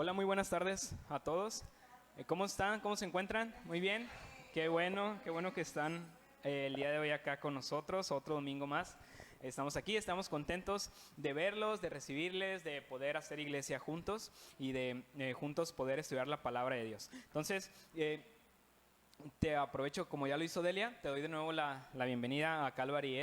Hola, muy buenas tardes a todos. ¿Cómo están? ¿Cómo se encuentran? Muy bien. Qué bueno que están el día de hoy acá con nosotros, otro domingo más. Estamos aquí, estamos contentos de verlos, de recibirles, de poder hacer iglesia juntos y de juntos poder estudiar la palabra de Dios. Entonces, te aprovecho, como ya lo hizo Delia, te doy de nuevo la bienvenida a Calvary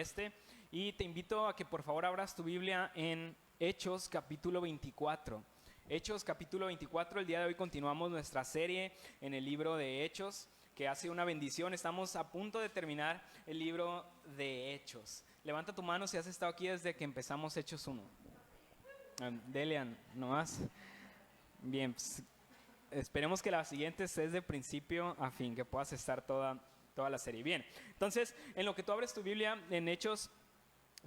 y te invito a que por favor abras tu Biblia en Hechos capítulo 24. Hechos capítulo 24, el día de hoy continuamos nuestra serie en el libro de Hechos, que hace una bendición. Estamos a punto de terminar el libro de Hechos. Levanta tu mano si has estado aquí desde que empezamos Hechos 1. Delia, nomás. Bien, pues, esperemos que la siguiente estés de principio a fin, que puedas estar toda la serie. Bien, entonces, en lo que tú abres tu Biblia, en Hechos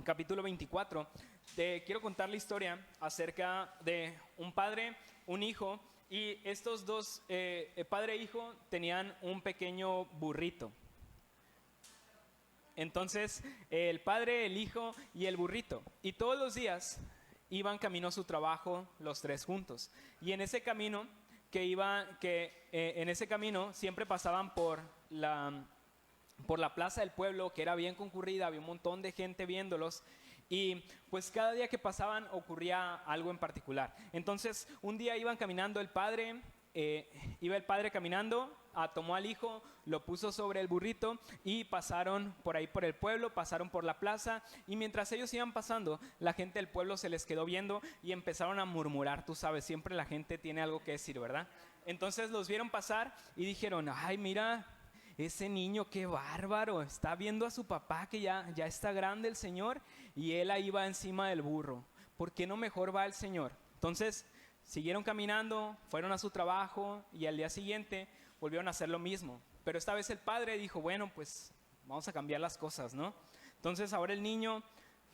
capítulo 24, te quiero contar la historia acerca de un padre, un hijo, y estos dos, padre e hijo, tenían un pequeño burrito. Entonces, el padre, el hijo y el burrito, y todos los días iban camino a su trabajo los tres juntos. Y en ese camino en ese camino siempre pasaban por la plaza del pueblo, que era bien concurrida, había un montón de gente viéndolos, y pues cada día que pasaban ocurría algo en particular. Entonces un día iban caminando iba el padre caminando, tomó al hijo, lo puso sobre el burrito y pasaron por ahí por el pueblo, pasaron por la plaza, y mientras ellos iban pasando, la gente del pueblo se les quedó viendo y empezaron a murmurar. Tú sabes, siempre la gente tiene algo que decir, ¿verdad? Entonces los vieron pasar y dijeron: ay, mira, ese niño, qué bárbaro, está viendo a su papá que ya está grande el señor, y él ahí va encima del burro. ¿Por qué no mejor va el señor? Entonces siguieron caminando, fueron a su trabajo, y al día siguiente volvieron a hacer lo mismo. Pero esta vez el padre dijo: bueno, pues vamos a cambiar las cosas, ¿no? Entonces ahora el niño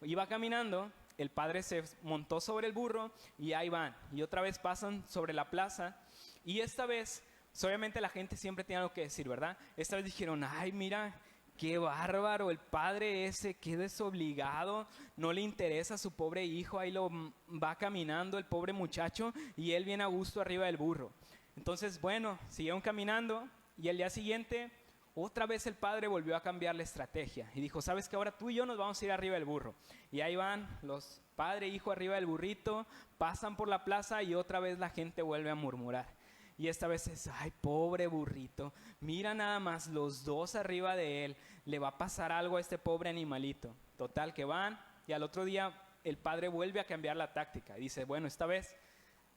iba caminando, el padre se montó sobre el burro y ahí van. Y otra vez pasan sobre la plaza, y esta vez, obviamente la gente siempre tiene algo que decir, ¿verdad? Esta vez dijeron: ay, mira, qué bárbaro, el padre ese, qué desobligado, no le interesa a su pobre hijo, ahí lo va caminando el pobre muchacho y él viene a gusto arriba del burro. Entonces, bueno, siguieron caminando, y el día siguiente otra vez el padre volvió a cambiar la estrategia y dijo: sabes que ahora tú y yo nos vamos a ir arriba del burro. Y ahí van los padre e hijo arriba del burrito, pasan por la plaza y otra vez la gente vuelve a murmurar. Y esta vez es: ay, pobre burrito, mira nada más, los dos arriba de él, le va a pasar algo a este pobre animalito. Total que van, y al otro día el padre vuelve a cambiar la táctica. Dice: bueno, esta vez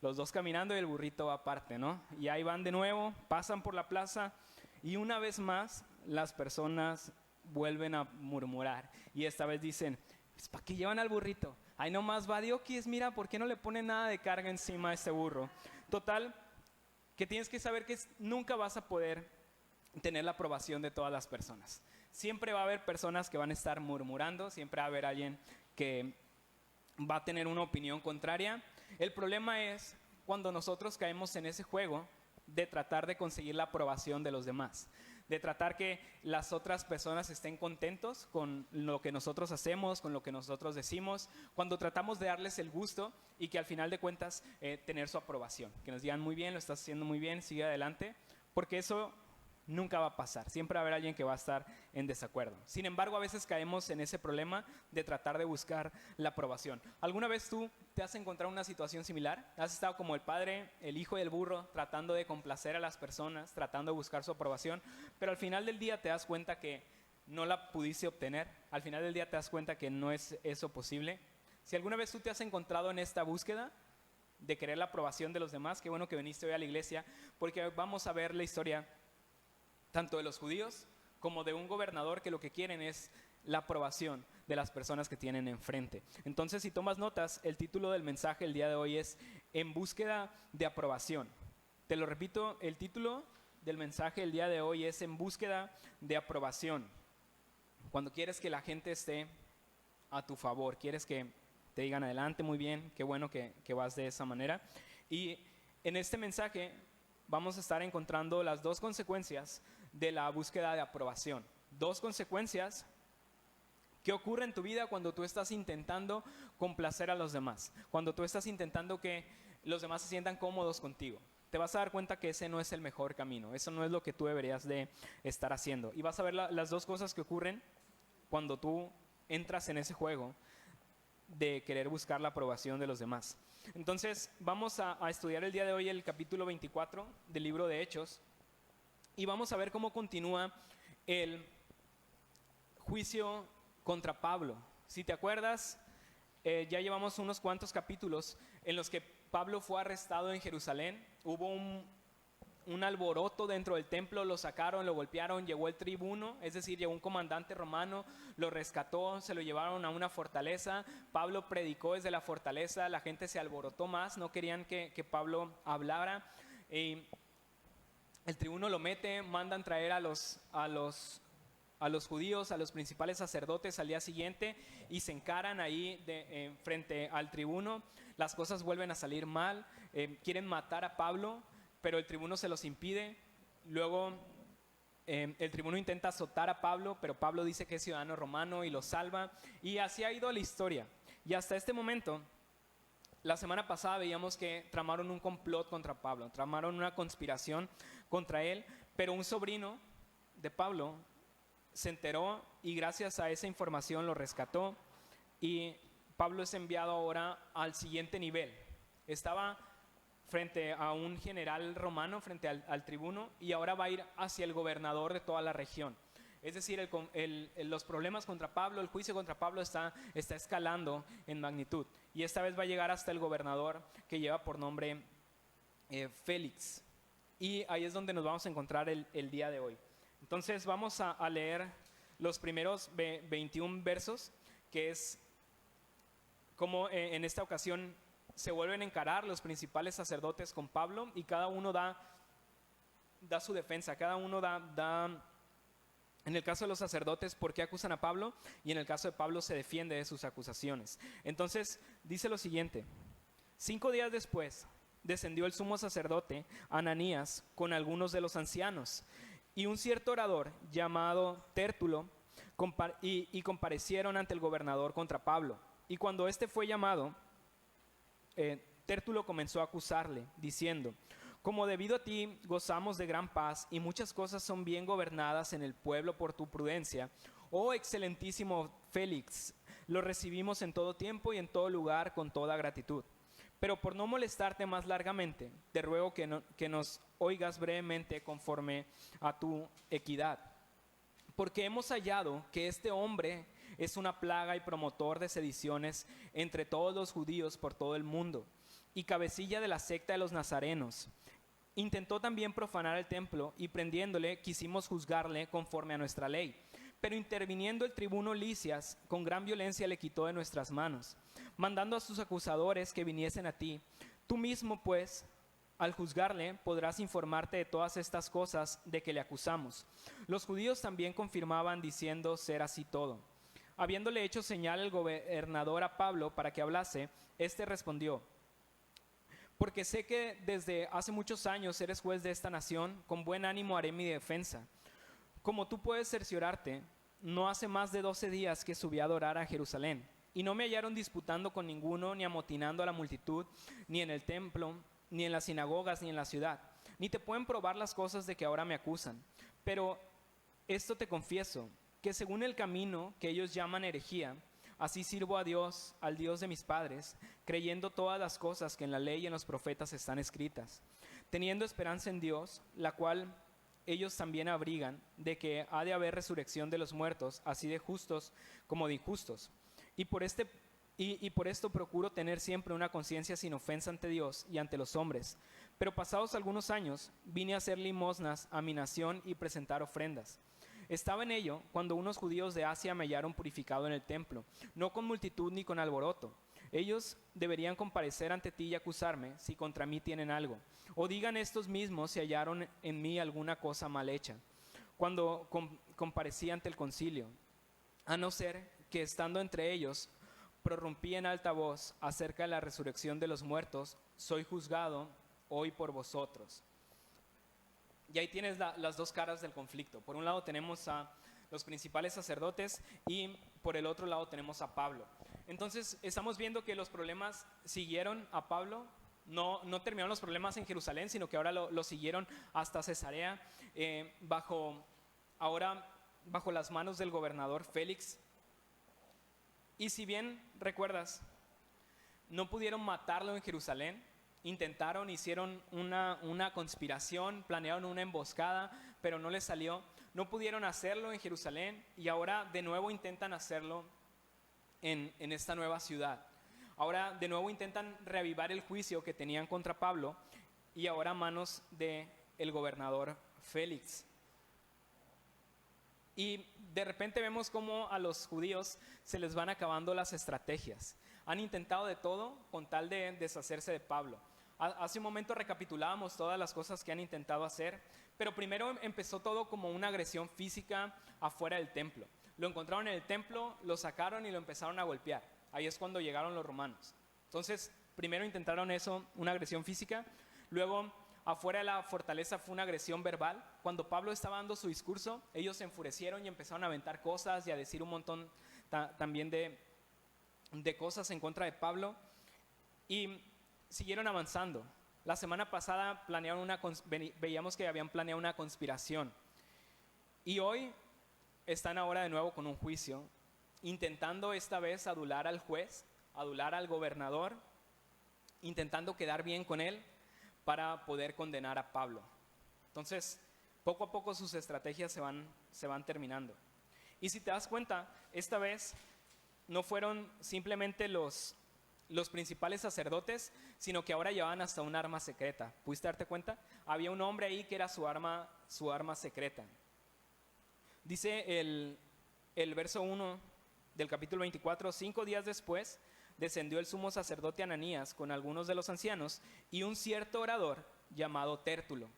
los dos caminando y el burrito va aparte, ¿no? Y ahí van de nuevo, pasan por la plaza, y una vez más las personas vuelven a murmurar. Y esta vez dicen: pues, ¿para qué llevan al burrito? Ahí nomás va Diokis, mira, ¿por qué no le ponen nada de carga encima a este burro? Total, que tienes que saber que nunca vas a poder tener la aprobación de todas las personas. Siempre va a haber personas que van a estar murmurando, siempre va a haber alguien que va a tener una opinión contraria. El problema es cuando nosotros caemos en ese juego de tratar de conseguir la aprobación de los demás, de tratar que las otras personas estén contentos con lo que nosotros hacemos, con lo que nosotros decimos, cuando tratamos de darles el gusto y que al final de cuentas tener su aprobación, que nos digan: muy bien, lo estás haciendo muy bien, sigue adelante, porque eso nunca va a pasar. Siempre va a haber alguien que va a estar en desacuerdo. Sin embargo, a veces caemos en ese problema de tratar de buscar la aprobación. ¿Alguna vez tú te has encontrado en una situación similar? ¿Has estado como el padre, el hijo y el burro, tratando de complacer a las personas, tratando de buscar su aprobación, pero al final del día te das cuenta que no la pudiste obtener? Al final del día te das cuenta que no es eso posible. Si alguna vez tú te has encontrado en esta búsqueda de querer la aprobación de los demás, qué bueno que viniste hoy a la iglesia, porque vamos a ver la historia tanto de los judíos como de un gobernador que lo que quieren es la aprobación de las personas que tienen enfrente. Entonces, si tomas notas, el título del mensaje el día de hoy es: en búsqueda de aprobación. Te lo repito, el título del mensaje el día de hoy es: en búsqueda de aprobación. Cuando quieres que la gente esté a tu favor, quieres que te digan: adelante, muy bien, qué bueno que vas de esa manera. Y en este mensaje vamos a estar encontrando las dos consecuencias de la búsqueda de aprobación. Dos consecuencias que ocurren en tu vida cuando tú estás intentando complacer a los demás. Cuando tú estás intentando que los demás se sientan cómodos contigo. Te vas a dar cuenta que ese no es el mejor camino, eso no es lo que tú deberías de estar haciendo. Y vas a ver las dos cosas que ocurren cuando tú entras en ese juego de querer buscar la aprobación de los demás. Entonces vamos a estudiar el día de hoy el capítulo 24 del libro de Hechos y vamos a ver cómo continúa el juicio contra Pablo. Si te acuerdas, ya llevamos unos cuantos capítulos en los que Pablo fue arrestado en Jerusalén. Hubo un alboroto dentro del templo, lo sacaron, lo golpearon, llegó el tribuno, es decir, llegó un comandante romano, lo rescató, se lo llevaron a una fortaleza. Pablo predicó desde la fortaleza, la gente se alborotó más, no querían que Pablo hablara. El tribuno lo mete, mandan traer a los judíos, a los principales sacerdotes al día siguiente y se encaran ahí frente al tribuno. Las cosas vuelven a salir mal, quieren matar a Pablo, pero el tribuno se los impide. Luego el tribuno intenta azotar a Pablo, pero Pablo dice que es ciudadano romano y lo salva. Y así ha ido la historia. Y hasta este momento, la semana pasada veíamos que tramaron un complot contra Pablo, tramaron una conspiración contra él, pero un sobrino de Pablo se enteró y gracias a esa información lo rescató y Pablo es enviado ahora al siguiente nivel. Estaba frente a un general romano, frente al tribuno, y ahora va a ir hacia el gobernador de toda la región. Es decir, los problemas contra Pablo, el juicio contra Pablo está escalando en magnitud. Y esta vez va a llegar hasta el gobernador que lleva por nombre Félix. Y ahí es donde nos vamos a encontrar el día de hoy. Entonces vamos a leer los primeros 21 versos, que es como en esta ocasión se vuelven a encarar los principales sacerdotes con Pablo y cada uno da su defensa, cada uno da en el caso de los sacerdotes por qué acusan a Pablo y en el caso de Pablo se defiende de sus acusaciones. Entonces dice lo siguiente: 5 días después descendió el sumo sacerdote Ananías con algunos de los ancianos y un cierto orador llamado Tértulo y comparecieron ante el gobernador contra Pablo. Y cuando éste fue llamado, Tértulo comenzó a acusarle, diciendo: como debido a ti gozamos de gran paz y muchas cosas son bien gobernadas en el pueblo por tu prudencia, oh excelentísimo Félix, lo recibimos en todo tiempo y en todo lugar con toda gratitud. Pero por no molestarte más largamente, te ruego que nos oigas brevemente conforme a tu equidad. Porque hemos hallado que este hombre es una plaga y promotor de sediciones entre todos los judíos por todo el mundo, y cabecilla de la secta de los nazarenos. Intentó también profanar el templo, y prendiéndole quisimos juzgarle conforme a nuestra ley. Pero interviniendo el tribuno Lisias, con gran violencia le quitó de nuestras manos, mandando a sus acusadores que viniesen a ti. Tú mismo, pues, al juzgarle, podrás informarte de todas estas cosas de que le acusamos. Los judíos también confirmaban diciendo ser así todo. Habiéndole hecho señal el gobernador a Pablo para que hablase, éste respondió: porque sé que desde hace muchos años eres juez de esta nación, con buen ánimo haré mi defensa. Como tú puedes cerciorarte, no hace más de 12 días que subí a adorar a Jerusalén, y no me hallaron disputando con ninguno, ni amotinando a la multitud, ni en el templo, ni en las sinagogas, ni en la ciudad. Ni te pueden probar las cosas de que ahora me acusan. Pero esto te confieso, que según el camino que ellos llaman herejía, así sirvo a Dios, al Dios de mis padres, creyendo todas las cosas que en la ley y en los profetas están escritas, teniendo esperanza en Dios, la cual ellos también abrigan, de que ha de haber resurrección de los muertos, así de justos como de injustos. Y por esto procuro tener siempre una conciencia sin ofensa ante Dios y ante los hombres. Pero pasados algunos años, vine a hacer limosnas a mi nación y presentar ofrendas. Estaba en ello cuando unos judíos de Asia me hallaron purificado en el templo, no con multitud ni con alboroto. Ellos deberían comparecer ante ti y acusarme si contra mí tienen algo. O digan estos mismos si hallaron en mí alguna cosa mal hecha, cuando comparecí ante el concilio. A no ser que estando entre ellos, prorrumpí en alta voz acerca de la resurrección de los muertos, soy juzgado hoy por vosotros. Y ahí tienes las dos caras del conflicto. Por un lado tenemos a los principales sacerdotes y por el otro lado tenemos a Pablo. Entonces estamos viendo que los problemas siguieron a Pablo no terminaron los problemas en Jerusalén, sino que ahora lo siguieron hasta Cesarea, ahora bajo las manos del gobernador Félix. Y si bien recuerdas, no pudieron matarlo en Jerusalén, intentaron, hicieron una conspiración, planearon una emboscada, pero no les salió. No pudieron hacerlo en Jerusalén y ahora de nuevo intentan hacerlo en esta nueva ciudad. Ahora de nuevo intentan reavivar el juicio que tenían contra Pablo y ahora a manos del gobernador Félix. Y de repente vemos cómo a los judíos se les van acabando las estrategias. Han intentado de todo con tal de deshacerse de Pablo. Hace un momento recapitulábamos todas las cosas que han intentado hacer, pero primero empezó todo como una agresión física afuera del templo. Lo encontraron en el templo, lo sacaron y lo empezaron a golpear. Ahí es cuando llegaron los romanos. Entonces, primero intentaron eso, una agresión física. Luego, afuera de la fortaleza fue una agresión verbal. Cuando Pablo estaba dando su discurso, ellos se enfurecieron y empezaron a aventar cosas y a decir un montón también de cosas en contra de Pablo. Y siguieron avanzando. La semana pasada veíamos que habían planeado una conspiración. Y hoy están ahora de nuevo con un juicio, intentando esta vez adular al juez, adular al gobernador, intentando quedar bien con él para poder condenar a Pablo. Entonces, poco a poco sus estrategias se van terminando. Y si te das cuenta, esta vez no fueron simplemente los principales sacerdotes, sino que ahora llevaban hasta un arma secreta. ¿Pudiste darte cuenta? Había un hombre ahí que era su arma secreta. Dice el verso 1 del capítulo 24, 5 días después descendió el sumo sacerdote Ananías con algunos de los ancianos y un cierto orador llamado Tértulo.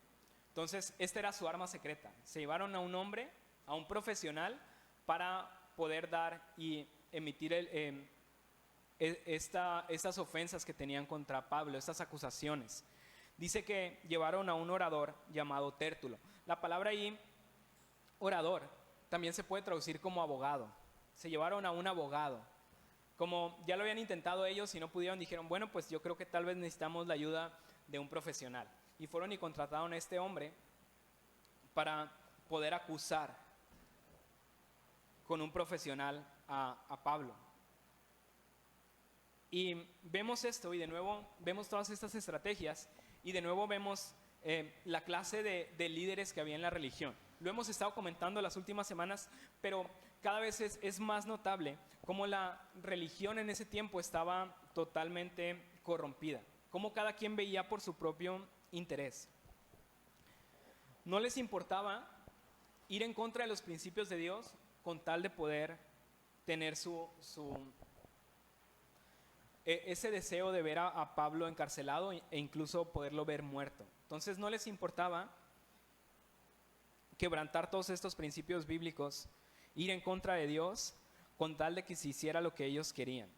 Entonces, esta era su arma secreta. Se llevaron a un hombre, a un profesional, para poder dar y emitir estas ofensas que tenían contra Pablo, estas acusaciones. Dice que llevaron a un orador llamado Tértulo. La palabra ahí, orador, también se puede traducir como abogado. Se llevaron a un abogado. Como ya lo habían intentado ellos y no pudieron, dijeron, bueno, pues yo creo que tal vez necesitamos la ayuda de un profesional. Y fueron y contrataron a este hombre para poder acusar con un profesional a Pablo. Y vemos esto y de nuevo vemos todas estas estrategias y de nuevo vemos la clase de líderes que había en la religión. Lo hemos estado comentando las últimas semanas, pero cada vez es más notable cómo la religión en ese tiempo estaba totalmente corrompida, cómo cada quien veía por su propio interés. No les importaba ir en contra de los principios de Dios con tal de poder tener ese deseo de ver a Pablo encarcelado e incluso poderlo ver muerto. Entonces no les importaba quebrantar todos estos principios bíblicos, ir en contra de Dios con tal de que se hiciera lo que ellos querían.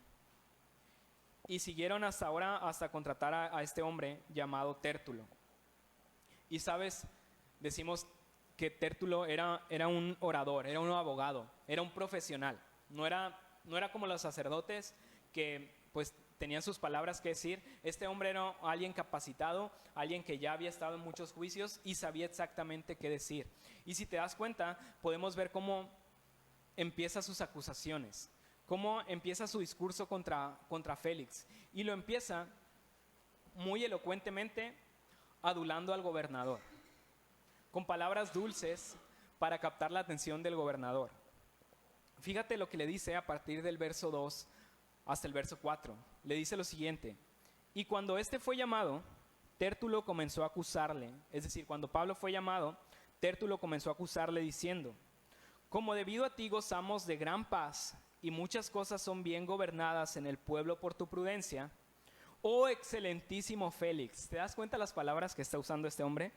Y siguieron hasta ahora, hasta contratar a este hombre llamado Tértulo. Y sabes, decimos que Tértulo era un orador, era un abogado, era un profesional. No era como los sacerdotes que pues tenían sus palabras que decir. Este hombre era alguien capacitado, alguien que ya había estado en muchos juicios y sabía exactamente qué decir. Y si te das cuenta, podemos ver cómo empieza sus acusaciones, cómo empieza su discurso contra Félix. Y lo empieza muy elocuentemente adulando al gobernador, con palabras dulces para captar la atención del gobernador. Fíjate lo que le dice a partir del verso 2 hasta el verso 4. Le dice lo siguiente: y cuando éste fue llamado, Tértulo comenzó a acusarle. Es decir, cuando Pablo fue llamado, Tértulo comenzó a acusarle diciendo: como debido a ti gozamos de gran paz y muchas cosas son bien gobernadas en el pueblo por tu prudencia, oh excelentísimo Félix. ¿Te das cuenta las palabras que está usando este hombre?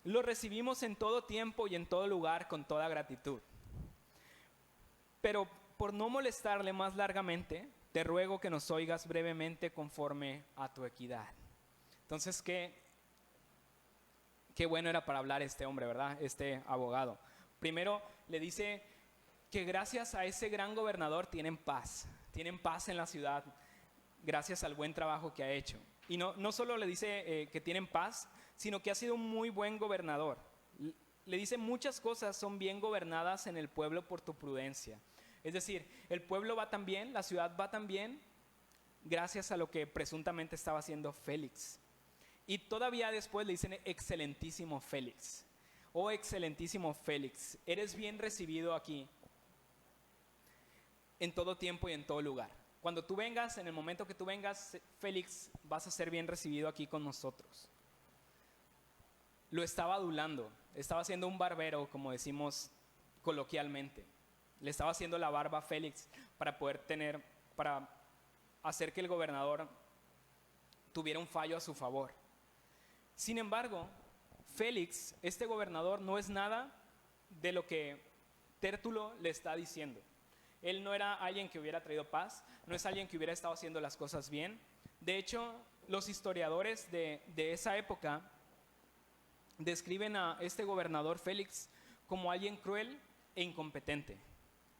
Lo recibimos en todo tiempo y en todo lugar con toda gratitud. Pero por no molestarle más largamente, te ruego que nos oigas brevemente conforme a tu equidad. Entonces, qué bueno era para hablar este hombre, ¿verdad? Este abogado. Primero le dice que gracias a ese gran gobernador tienen paz en la ciudad, gracias al buen trabajo que ha hecho. Y no solo le dice que tienen paz, sino que ha sido un muy buen gobernador. Le dice muchas cosas son bien gobernadas en el pueblo por tu prudencia. Es decir, el pueblo va tan bien, la ciudad va tan bien, gracias a lo que presuntamente estaba haciendo Félix. Y todavía después le dicen excelentísimo Félix. Oh excelentísimo Félix, eres bien recibido aquí en todo tiempo y en todo lugar. Cuando tú vengas, en el momento que tú vengas, Félix, vas a ser bien recibido aquí con nosotros. Lo estaba adulando, estaba haciendo un barbero, como decimos coloquialmente. Le estaba haciendo la barba a Félix para hacer que el gobernador tuviera un fallo a su favor. Sin embargo, Félix, este gobernador, no es nada de lo que Tértulo le está diciendo. Él no era alguien que hubiera traído paz, no es alguien que hubiera estado haciendo las cosas bien. De hecho, los historiadores de esa época describen a este gobernador Félix como alguien cruel e incompetente.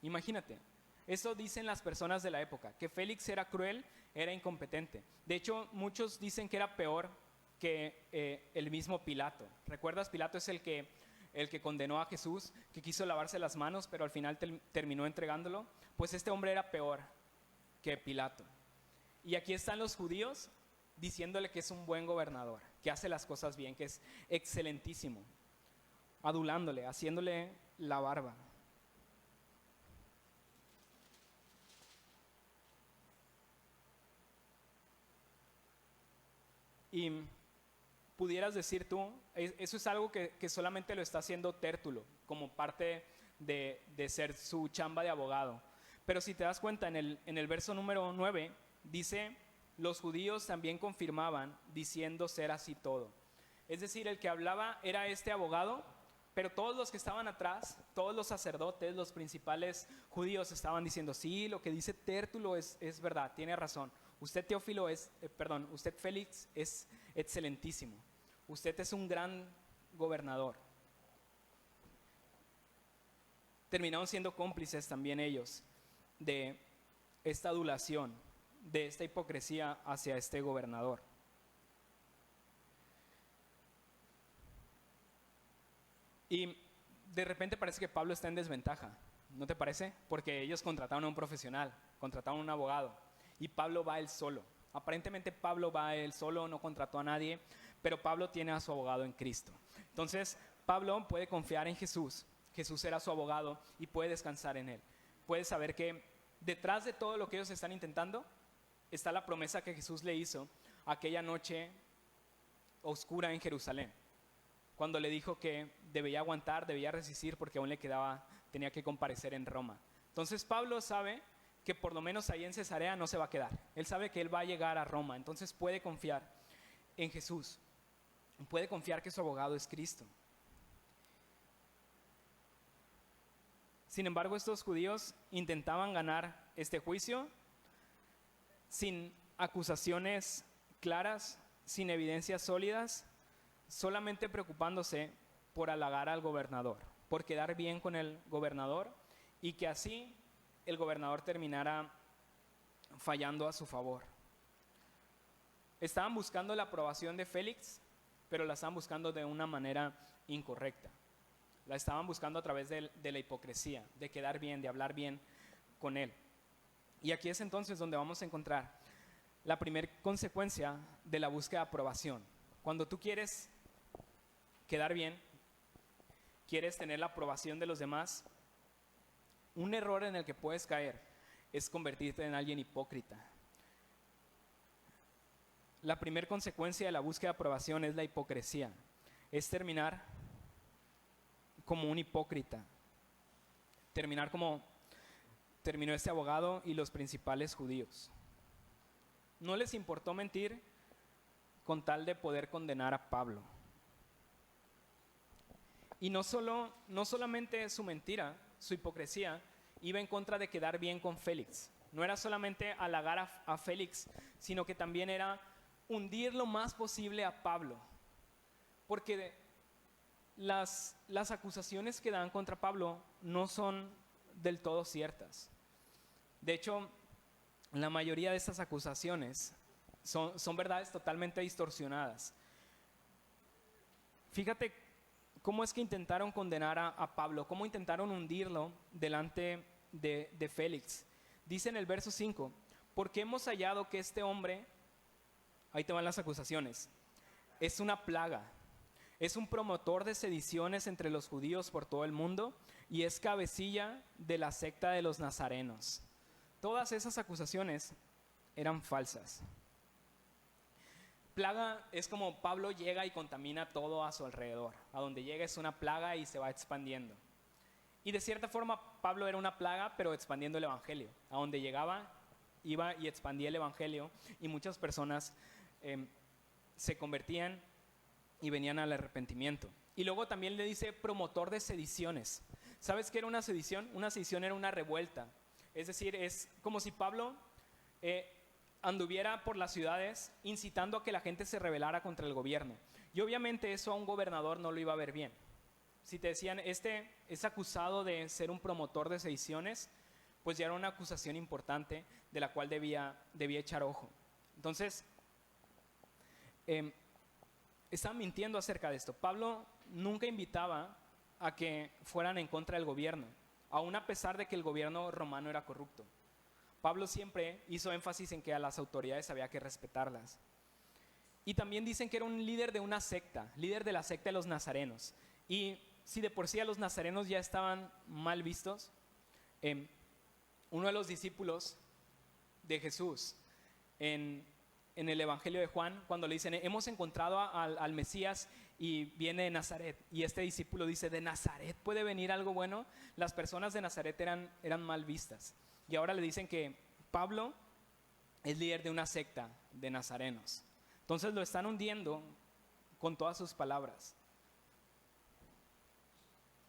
Imagínate, eso dicen las personas de la época, que Félix era cruel, era incompetente. De hecho, muchos dicen que era peor que el mismo Pilato. ¿Recuerdas? Pilato es el que condenó a Jesús, que quiso lavarse las manos, pero al final terminó entregándolo. Pues este hombre era peor que Pilato. Y aquí están los judíos diciéndole que es un buen gobernador, que hace las cosas bien, que es excelentísimo, adulándole, haciéndole la barba. Y pudieras decir tú, eso es algo que solamente lo está haciendo Tértulo, como parte de ser su chamba de abogado. Pero si te das cuenta, en el verso número 9, dice, los judíos también confirmaban, diciendo ser así todo. Es decir, el que hablaba era este abogado, pero todos los que estaban atrás, todos los sacerdotes, los principales judíos estaban diciendo, sí, lo que dice Tértulo es verdad, tiene razón. Usted Teófilo usted Félix es excelentísimo. Usted es un gran gobernador. Terminaron siendo cómplices también ellos de esta adulación, de esta hipocresía hacia este gobernador. Y de repente parece que Pablo está en desventaja, ¿no te parece? Porque ellos contrataron a un profesional, contrataron a un abogado, y Pablo va él solo. Aparentemente Pablo va él solo, no contrató a nadie, pero Pablo tiene a su abogado en Cristo. Entonces Pablo puede confiar en Jesús, Jesús era su abogado y puede descansar en él. Puede saber que detrás de todo lo que ellos están intentando está la promesa que Jesús le hizo aquella noche oscura en Jerusalén, cuando le dijo que debía aguantar, debía resistir porque aún tenía que comparecer en Roma. Entonces Pablo sabe que por lo menos ahí en Cesarea no se va a quedar. Él sabe que él va a llegar a Roma, entonces puede confiar en Jesús. Puede confiar que su abogado es Cristo. Sin embargo, estos judíos intentaban ganar este juicio sin acusaciones claras, sin evidencias sólidas, solamente preocupándose por halagar al gobernador, por quedar bien con el gobernador y que así el gobernador terminara fallando a su favor. Estaban buscando la aprobación de Félix, pero la estaban buscando de una manera incorrecta. La estaban buscando a través de la hipocresía, de quedar bien, de hablar bien con él. Y aquí es entonces donde vamos a encontrar la primera consecuencia de la búsqueda de aprobación. Cuando tú quieres quedar bien, quieres tener la aprobación de los demás, un error en el que puedes caer es convertirte en alguien hipócrita. La primera consecuencia de la búsqueda de aprobación es la hipocresía, es terminar como un hipócrita, terminar como terminó este abogado y los principales judíos. No les importó mentir con tal de poder condenar a Pablo. Y no solamente su mentira, su hipocresía, iba en contra de quedar bien con Félix. No era solamente halagar a Félix, sino que también era hundir lo más posible a Pablo. Porque las acusaciones que dan contra Pablo no son del todo ciertas. De hecho, la mayoría de estas acusaciones son verdades totalmente distorsionadas. Fíjate cómo es que intentaron condenar a Pablo, cómo intentaron hundirlo delante de Félix. Dice en el verso 5, porque hemos hallado que este hombre, ahí te van las acusaciones, es una plaga, es un promotor de sediciones entre los judíos por todo el mundo y es cabecilla de la secta de los nazarenos. Todas esas acusaciones eran falsas. Plaga es como Pablo llega y contamina todo a su alrededor. A donde llega es una plaga y se va expandiendo. Y de cierta forma Pablo era una plaga, pero expandiendo el evangelio. A donde llegaba, iba y expandía el evangelio y muchas personas se convertían y venían al arrepentimiento. Y luego también le dice promotor de sediciones. ¿Sabes qué era una sedición? Una sedición era una revuelta. Es decir, es como si Pablo anduviera por las ciudades incitando a que la gente se rebelara contra el gobierno. Y obviamente eso a un gobernador no lo iba a ver bien. Si te decían, este es acusado de ser un promotor de sediciones, pues ya era una acusación importante de la cual debía echar ojo. Entonces, estaban mintiendo acerca de esto. Pablo nunca invitaba a que fueran en contra del gobierno, aun a pesar de que el gobierno romano era corrupto. Pablo siempre hizo énfasis en que a las autoridades había que respetarlas. Y también dicen que era un líder de una secta, líder de la secta de los nazarenos. Y si de por sí a los nazarenos ya estaban mal vistos, uno de los discípulos de Jesús en el Evangelio de Juan, cuando le dicen, hemos encontrado al Mesías y viene de Nazaret. Y este discípulo dice, ¿de Nazaret puede venir algo bueno? Las personas de Nazaret eran mal vistas. Y ahora le dicen que Pablo es líder de una secta de nazarenos. Entonces lo están hundiendo con todas sus palabras.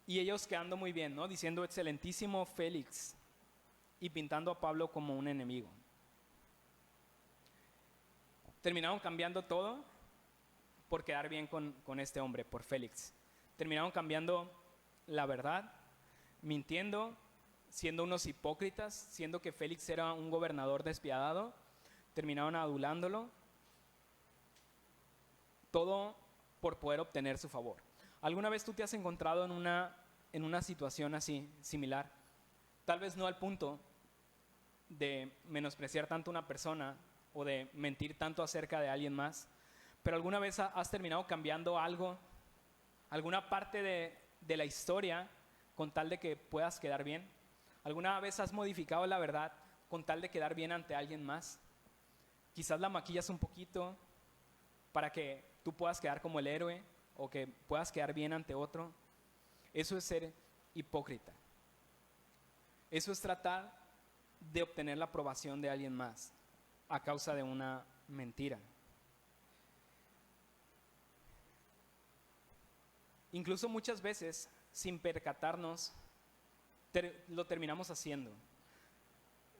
Y ellos quedando muy bien, ¿no? Diciendo excelentísimo Félix y pintando a Pablo como un enemigo. Terminaron cambiando todo por quedar bien con este hombre, por Félix. Terminaron cambiando la verdad, mintiendo, siendo unos hipócritas, siendo que Félix era un gobernador despiadado, terminaron adulándolo, todo por poder obtener su favor. ¿Alguna vez tú te has encontrado en una situación así, similar? Tal vez no al punto de menospreciar tanto a una persona o de mentir tanto acerca de alguien más, pero alguna vez has terminado cambiando algo, alguna parte de la historia con tal de que puedas quedar bien. ¿Alguna vez has modificado la verdad con tal de quedar bien ante alguien más? Quizás la maquillas un poquito para que tú puedas quedar como el héroe o que puedas quedar bien ante otro. Eso es ser hipócrita. Eso es tratar de obtener la aprobación de alguien más a causa de una mentira. Incluso muchas veces, sin percatarnos, lo terminamos haciendo.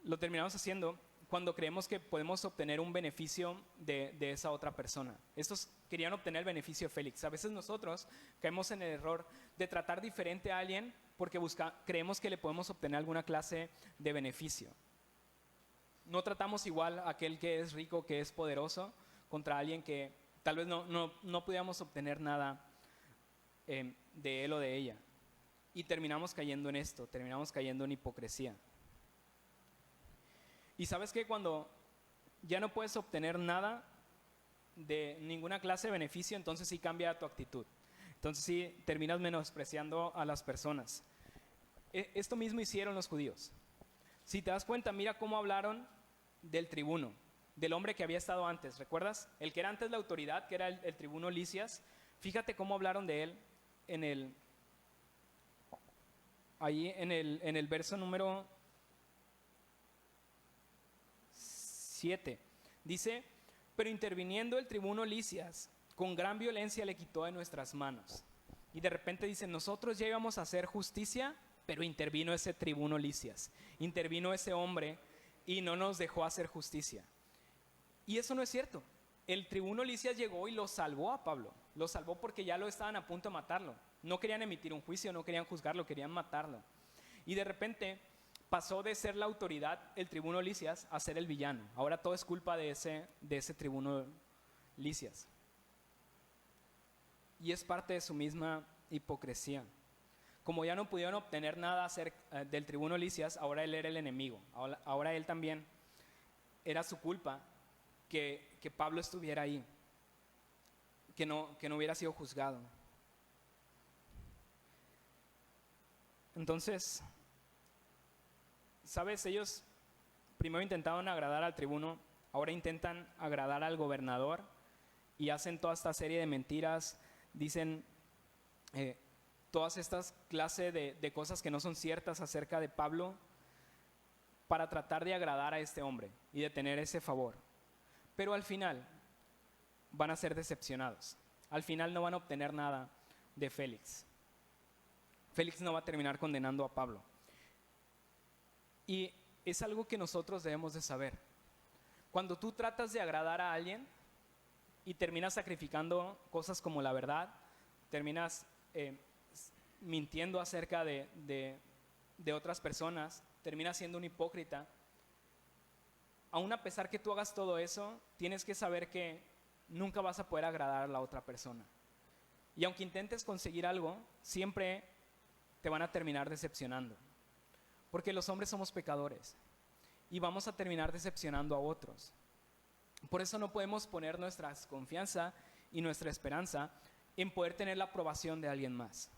Lo terminamos haciendo cuando creemos que podemos obtener un beneficio de esa otra persona. Estos querían obtener el beneficio de Félix. A veces nosotros caemos en el error de tratar diferente a alguien porque creemos que le podemos obtener alguna clase de beneficio. No tratamos igual a aquel que es rico, que es poderoso, contra alguien que tal vez no pudiéramos obtener nada de él o de ella. Y terminamos cayendo en esto, terminamos cayendo en hipocresía. Y sabes que cuando ya no puedes obtener nada de ninguna clase de beneficio, entonces sí cambia tu actitud. Entonces sí terminas menospreciando a las personas. Esto mismo hicieron los judíos. Si te das cuenta, mira cómo hablaron del tribuno, del hombre que había estado antes, ¿recuerdas? El que era antes la autoridad, que era el tribuno Lisias. Fíjate cómo hablaron de él ahí en el verso número 7. Dice, pero interviniendo el tribuno Lisias, con gran violencia le quitó de nuestras manos. Y de repente dice, nosotros ya íbamos a hacer justicia, pero intervino ese tribuno Lisias, intervino ese hombre y no nos dejó hacer justicia. Y eso no es cierto. El tribuno Lisias llegó y lo salvó a Pablo. Lo salvó porque ya lo estaban a punto de matarlo. No querían emitir un juicio, no querían juzgarlo, querían matarlo. Y de repente pasó de ser la autoridad, el tribuno Lisias, a ser el villano. Ahora todo es culpa de ese tribuno Lisias. Y es parte de su misma hipocresía. Como ya no pudieron obtener nada del tribuno Lisias, ahora él era el enemigo. Ahora él también era su culpa que Pablo estuviera ahí, que no hubiera sido juzgado. Entonces, ¿sabes? Ellos primero intentaron agradar al tribuno, ahora intentan agradar al gobernador y hacen toda esta serie de mentiras, dicen todas estas clases de cosas que no son ciertas acerca de Pablo para tratar de agradar a este hombre y de tener ese favor. Pero al final van a ser decepcionados. Al final no van a obtener nada de Félix. Félix no va a terminar condenando a Pablo. Y es algo que nosotros debemos de saber. Cuando tú tratas de agradar a alguien y terminas sacrificando cosas como la verdad, terminas mintiendo acerca de otras personas, terminas siendo un hipócrita, aún a pesar que tú hagas todo eso, tienes que saber que nunca vas a poder agradar a la otra persona. Y aunque intentes conseguir algo, siempre te van a terminar decepcionando. Porque los hombres somos pecadores y vamos a terminar decepcionando a otros. Por eso no podemos poner nuestra confianza y nuestra esperanza en poder tener la aprobación de alguien más.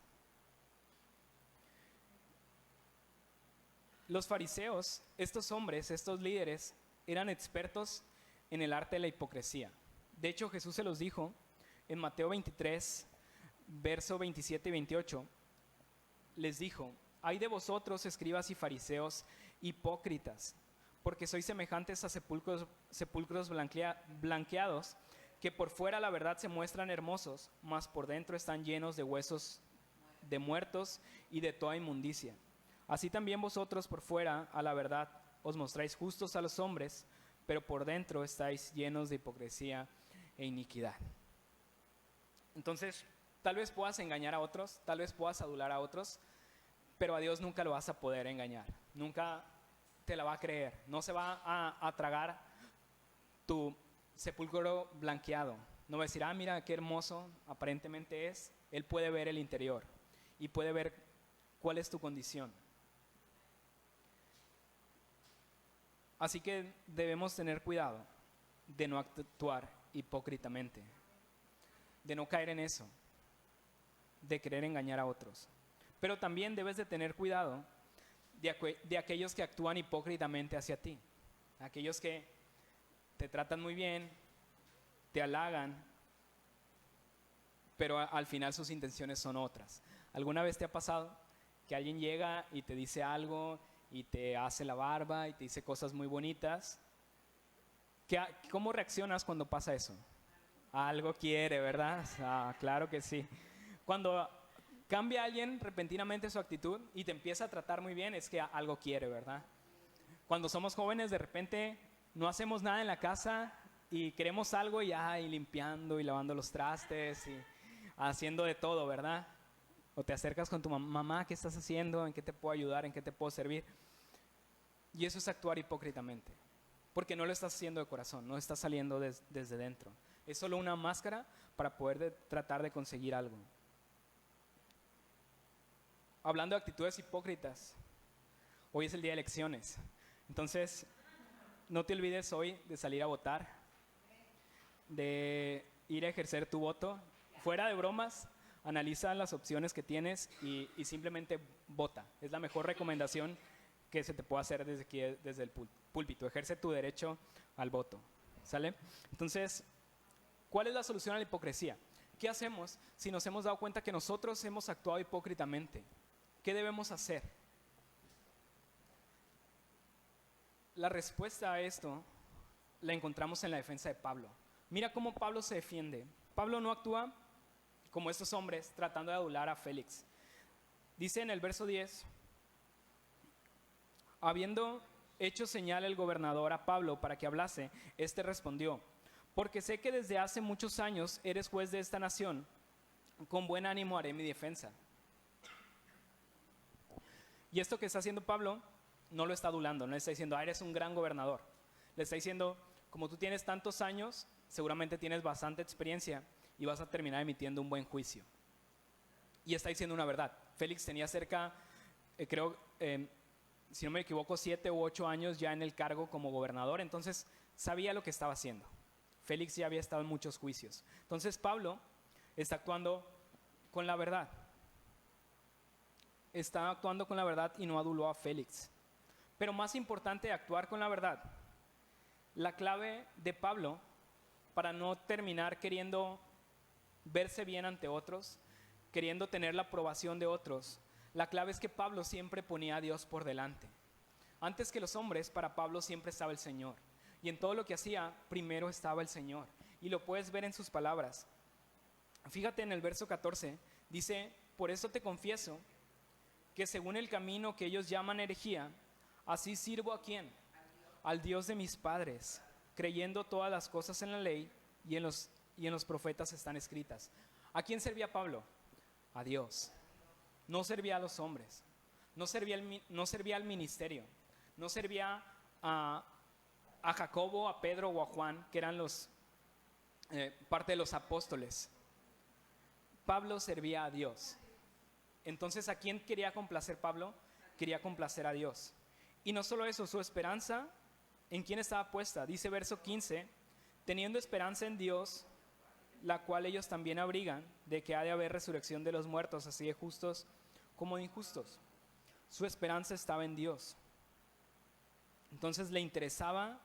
Los fariseos, estos hombres, estos líderes, eran expertos en el arte de la hipocresía. De hecho, Jesús se los dijo en Mateo 23, verso 27 y 28. Les dijo: ay de vosotros, escribas y fariseos, hipócritas, porque sois semejantes a sepulcros blanqueados, que por fuera la verdad se muestran hermosos, mas por dentro están llenos de huesos de muertos y de toda inmundicia. Así también vosotros por fuera a la verdad os mostráis justos a los hombres, pero por dentro estáis llenos de hipocresía e iniquidad. Entonces, tal vez puedas engañar a otros, tal vez puedas adular a otros, pero a Dios nunca lo vas a poder engañar, nunca te la va a creer, no se va a tragar tu sepulcro blanqueado, no va a decir: ah, mira qué hermoso aparentemente es. Él puede ver el interior y puede ver cuál es tu condición. Así que debemos tener cuidado de no actuar hipócritamente, de no caer en eso, de querer engañar a otros. Pero también debes de tener cuidado de aquellos que actúan hipócritamente hacia ti, aquellos que te tratan muy bien, te halagan, pero al final sus intenciones son otras. ¿Alguna vez te ha pasado que alguien llega y te dice algo y te hace la barba y te dice cosas muy bonitas? ¿Cómo reaccionas cuando pasa eso? Algo quiere, ¿verdad? Ah, claro que sí. Cuando cambia alguien repentinamente su actitud y te empieza a tratar muy bien, es que algo quiere, ¿verdad? Cuando somos jóvenes, de repente no hacemos nada en la casa y queremos algo y limpiando y lavando los trastes y haciendo de todo, ¿verdad? O te acercas con tu mamá: ¿qué estás haciendo? ¿En qué te puedo ayudar? ¿En qué te puedo servir? Y eso es actuar hipócritamente, porque no lo estás haciendo de corazón, no estás saliendo desde dentro. Es solo una máscara para poder tratar de conseguir algo. Hablando de actitudes hipócritas, hoy es el día de elecciones. Entonces, no te olvides hoy de salir a votar, de ir a ejercer tu voto. Fuera de bromas, analiza las opciones que tienes y simplemente vota. Es la mejor recomendación que se te puede hacer desde el púlpito. Ejerce tu derecho al voto. ¿Sale? Entonces, ¿cuál es la solución a la hipocresía? ¿Qué hacemos si nos hemos dado cuenta que nosotros hemos actuado hipócritamente? ¿Qué debemos hacer? La respuesta a esto la encontramos en la defensa de Pablo. Mira cómo Pablo se defiende. Pablo no actúa como estos hombres tratando de adular a Félix. Dice en el verso 10: habiendo hecho señal el gobernador a Pablo para que hablase, este respondió: porque sé que desde hace muchos años eres juez de esta nación, con buen ánimo haré mi defensa. Y esto que está haciendo Pablo no lo está adulando, no le está diciendo, eres un gran gobernador. Le está diciendo, como tú tienes tantos años, seguramente tienes bastante experiencia y vas a terminar emitiendo un buen juicio. Y está diciendo una verdad. Félix tenía cerca, si no me equivoco, 7 u 8 años ya en el cargo como gobernador, entonces sabía lo que estaba haciendo. Félix ya había estado en muchos juicios. Entonces Pablo está actuando con la verdad. Está actuando con la verdad y no aduló a Félix. Pero más importante, actuar con la verdad. La clave de Pablo para no terminar queriendo verse bien ante otros, queriendo tener la aprobación de otros, la clave es que Pablo siempre ponía a Dios por delante. Antes que los hombres, para Pablo siempre estaba el Señor. Y en todo lo que hacía, primero estaba el Señor. Y lo puedes ver en sus palabras. Fíjate en el verso 14, dice, por eso te confieso que según el camino que ellos llaman herejía, así sirvo ¿a quién? Al Dios de mis padres, creyendo todas las cosas en la ley y en los profetas están escritas. ¿A quién servía Pablo? A Dios. No servía a los hombres, no servía al ministerio, no servía a Jacobo, a Pedro o a Juan, que eran parte de los apóstoles. Pablo servía a Dios. Entonces, ¿a quién quería complacer Pablo? Quería complacer a Dios. Y no solo eso, su esperanza, ¿en quién estaba puesta? Dice verso 15, teniendo esperanza en Dios, la cual ellos también abrigan, de que ha de haber resurrección de los muertos, así de justos como de injustos. Su esperanza estaba en Dios. Entonces le interesaba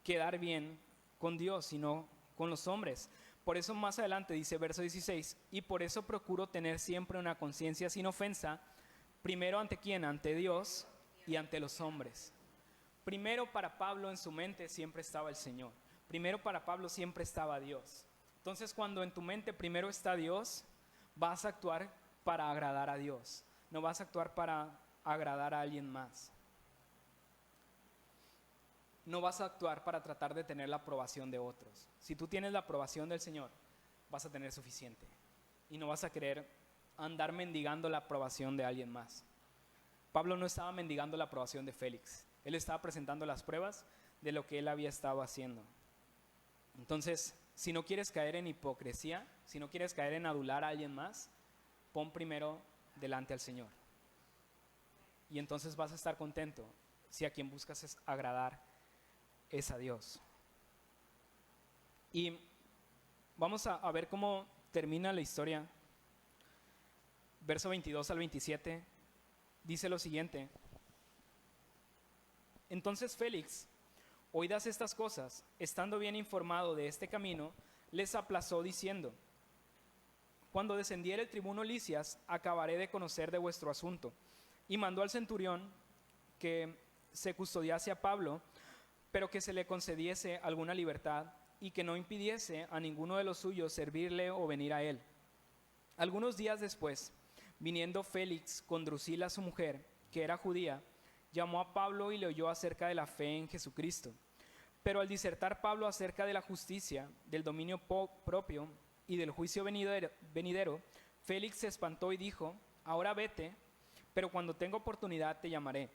quedar bien con Dios y no con los hombres. Por eso más adelante dice verso 16, y por eso procuro tener siempre una conciencia sin ofensa, primero ante quién, ante Dios y ante los hombres. Primero para Pablo en su mente siempre estaba el Señor. Primero para Pablo siempre estaba Dios. Entonces cuando en tu mente primero está Dios, vas a actuar para agradar a Dios. No vas a actuar para agradar a alguien más. No vas a actuar para tratar de tener la aprobación de otros. Si tú tienes la aprobación del Señor, vas a tener suficiente. Y no vas a querer andar mendigando la aprobación de alguien más. Pablo no estaba mendigando la aprobación de Félix. Él estaba presentando las pruebas de lo que él había estado haciendo. Entonces, si no quieres caer en hipocresía, si no quieres caer en adular a alguien más, pon primero delante al Señor. Y entonces vas a estar contento si a quien buscas es agradar es a Dios. Y vamos a ver cómo termina la historia. Verso 22 al 27 dice lo siguiente. Entonces Félix, oídas estas cosas, estando bien informado de este camino, les aplazó diciendo, cuando descendiere el tribuno Lisias, acabaré de conocer de vuestro asunto. Y mandó al centurión que se custodiase a Pablo, pero que se le concediese alguna libertad y que no impidiese a ninguno de los suyos servirle o venir a él. Algunos días después, viniendo Félix con Drusila su mujer, que era judía, llamó a Pablo y le oyó acerca de la fe en Jesucristo. Pero al disertar Pablo acerca de la justicia, del dominio propio y del juicio venidero, Félix se espantó y dijo, ahora vete, pero cuando tenga oportunidad te llamaré.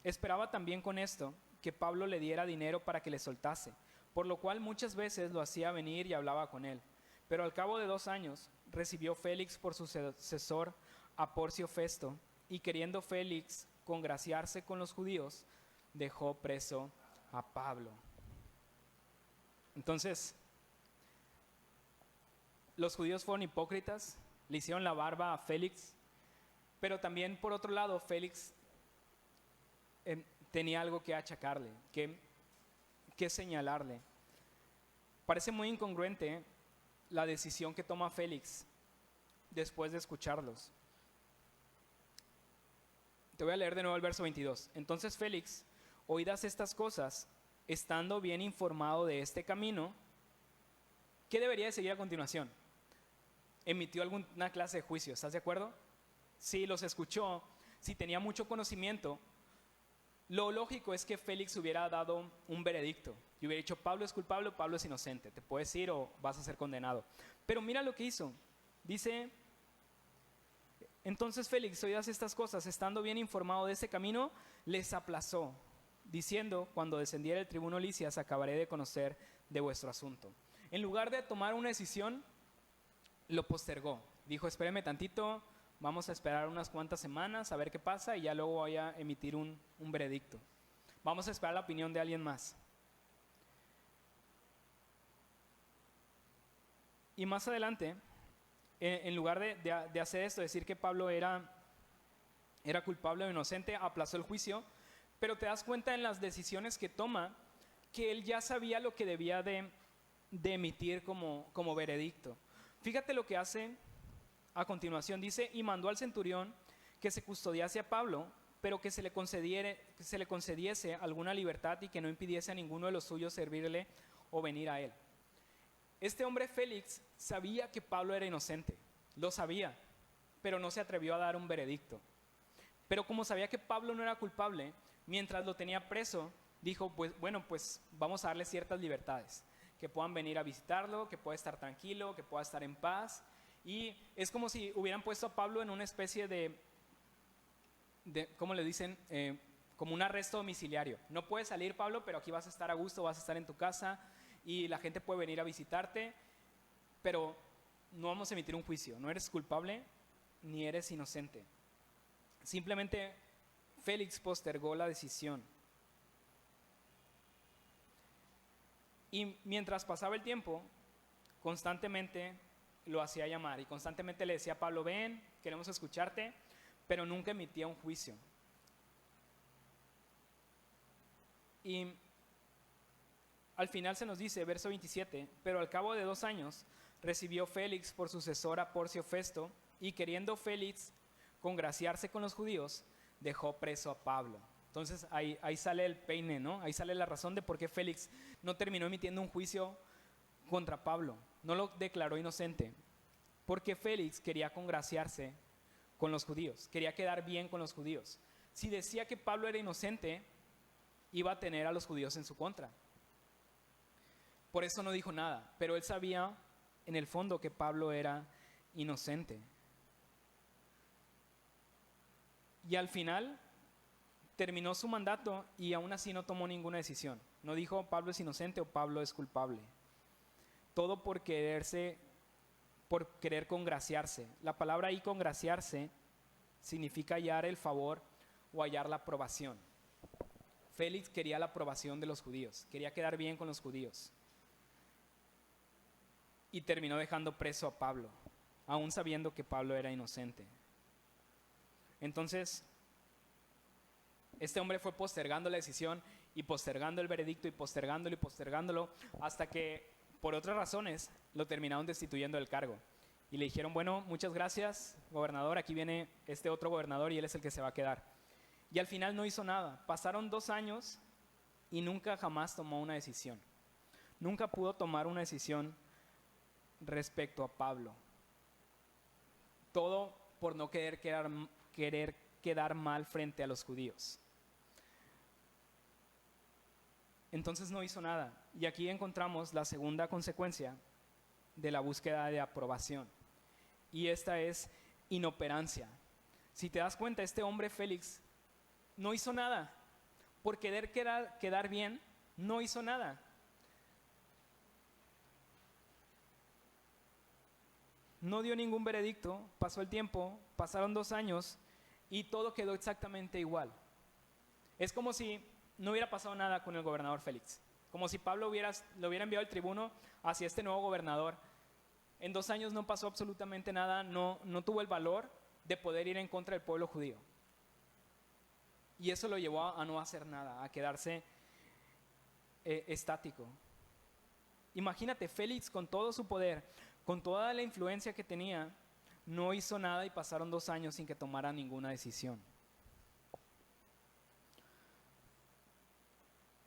Esperaba también con esto que Pablo le diera dinero para que le soltase, por lo cual muchas veces lo hacía venir y hablaba con él. Pero al cabo de 2 años recibió Félix por sucesor a Porcio Festo, y queriendo Félix congraciarse con los judíos, dejó preso a Pablo. Entonces, los judíos fueron hipócritas, le hicieron la barba a Félix, pero también por otro lado Félix tenía algo que achacarle, que señalarle. Parece muy incongruente la decisión que toma Félix después de escucharlos. Te voy a leer de nuevo el verso 22. Entonces Félix, oídas estas cosas, estando bien informado de este camino, ¿qué debería de seguir a continuación? Emitió alguna clase de juicio, ¿estás de acuerdo? Si los escuchó, si tenía mucho conocimiento, lo lógico es que Félix hubiera dado un veredicto y hubiera dicho, Pablo es culpable, Pablo es inocente, te puedes ir o vas a ser condenado. Pero mira lo que hizo. Dice Entonces Félix, oídas estas cosas, estando bien informado de ese camino, les aplazó, diciendo: cuando descendiera el tribuno Licias, acabaré de conocer de vuestro asunto. En lugar de tomar una decisión, lo postergó. Dijo: espéreme tantito, vamos a esperar unas cuantas semanas a ver qué pasa y ya luego voy a emitir un veredicto. Vamos a esperar la opinión de alguien más. Y más adelante, en lugar de hacer esto, decir que Pablo era culpable o inocente, aplazó el juicio, pero te das cuenta en las decisiones que toma que él ya sabía lo que debía de emitir como veredicto. Fíjate lo que hace a continuación. Dice: y mandó al centurión que se custodiase a Pablo, pero que se le concediese alguna libertad y que no impidiese a ninguno de los suyos servirle o venir a él. Este hombre Félix sabía que Pablo era inocente, lo sabía, pero no se atrevió a dar un veredicto. Pero como sabía que Pablo no era culpable, mientras lo tenía preso, dijo: pues vamos a darle ciertas libertades, que puedan venir a visitarlo, que pueda estar tranquilo, que pueda estar en paz. Y es como si hubieran puesto a Pablo en una especie de ¿cómo le dicen? Como un arresto domiciliario. No puedes salir, Pablo, pero aquí vas a estar a gusto, vas a estar en tu casa y la gente puede venir a visitarte, pero no vamos a emitir un juicio. No eres culpable ni eres inocente. Simplemente Félix postergó la decisión. Y mientras pasaba el tiempo, constantemente lo hacía llamar y constantemente le decía a Pablo: ven, queremos escucharte, pero nunca emitía un juicio. Y al final se nos dice, verso 27, pero al cabo de 2 años recibió Félix por sucesor a Porcio Festo, y queriendo Félix congraciarse con los judíos, dejó preso a Pablo. Entonces ahí sale el peine, ¿no? Ahí sale la razón de por qué Félix no terminó emitiendo un juicio contra Pablo, no lo declaró inocente, porque Félix quería congraciarse con los judíos, quería quedar bien con los judíos. Si decía que Pablo era inocente, iba a tener a los judíos en su contra. Por eso no dijo nada, pero él sabía en el fondo que Pablo era inocente. Y al final terminó su mandato y aún así no tomó ninguna decisión. No dijo Pablo es inocente o Pablo es culpable. Todo por querer congraciarse. La palabra ahí, congraciarse, significa hallar el favor o hallar la aprobación. Félix quería la aprobación de los judíos, quería quedar bien con los judíos. Y terminó dejando preso a Pablo, aún sabiendo que Pablo era inocente. Entonces, este hombre fue postergando la decisión y postergando el veredicto y postergándolo hasta que, por otras razones, lo terminaron destituyendo del cargo. Y le dijeron: bueno, muchas gracias, gobernador, aquí viene este otro gobernador y él es el que se va a quedar. Y al final no hizo nada. Pasaron 2 años y nunca jamás tomó una decisión. Nunca pudo tomar una decisión respecto a Pablo. Todo por no querer quedar mal frente a los judíos. Entonces no hizo nada. Y aquí encontramos la segunda consecuencia de la búsqueda de aprobación. Y esta es inoperancia. Si te das cuenta, este hombre Félix no hizo nada. Por querer quedar bien, no hizo nada. No dio ningún veredicto, pasó el tiempo, pasaron 2 años y todo quedó exactamente igual. Es como si no hubiera pasado nada con el gobernador Félix. Como si Pablo lo hubiera enviado el tribuno hacia este nuevo gobernador. En 2 años no pasó absolutamente nada, no tuvo el valor de poder ir en contra del pueblo judío. Y eso lo llevó a no hacer nada, a quedarse estático. Imagínate, Félix con todo su poder, con toda la influencia que tenía, no hizo nada y pasaron 2 años sin que tomara ninguna decisión.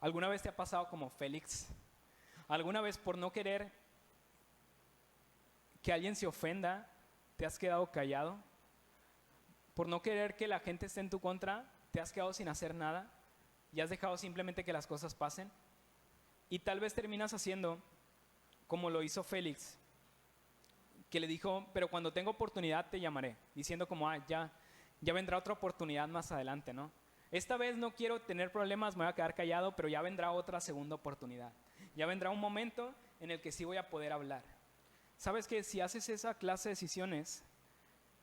¿Alguna vez te ha pasado como Félix? ¿Alguna vez por no querer que alguien se ofenda, te has quedado callado? ¿Por no querer que la gente esté en tu contra, te has quedado sin hacer nada y has dejado simplemente que las cosas pasen? Y tal vez terminas haciendo como lo hizo Félix, que le dijo, pero cuando tenga oportunidad te llamaré, diciendo como, ya vendrá otra oportunidad más adelante, ¿no? Esta vez no quiero tener problemas, me voy a quedar callado, pero ya vendrá otra segunda oportunidad. Ya vendrá un momento en el que sí voy a poder hablar. ¿Sabes que si haces esa clase de decisiones,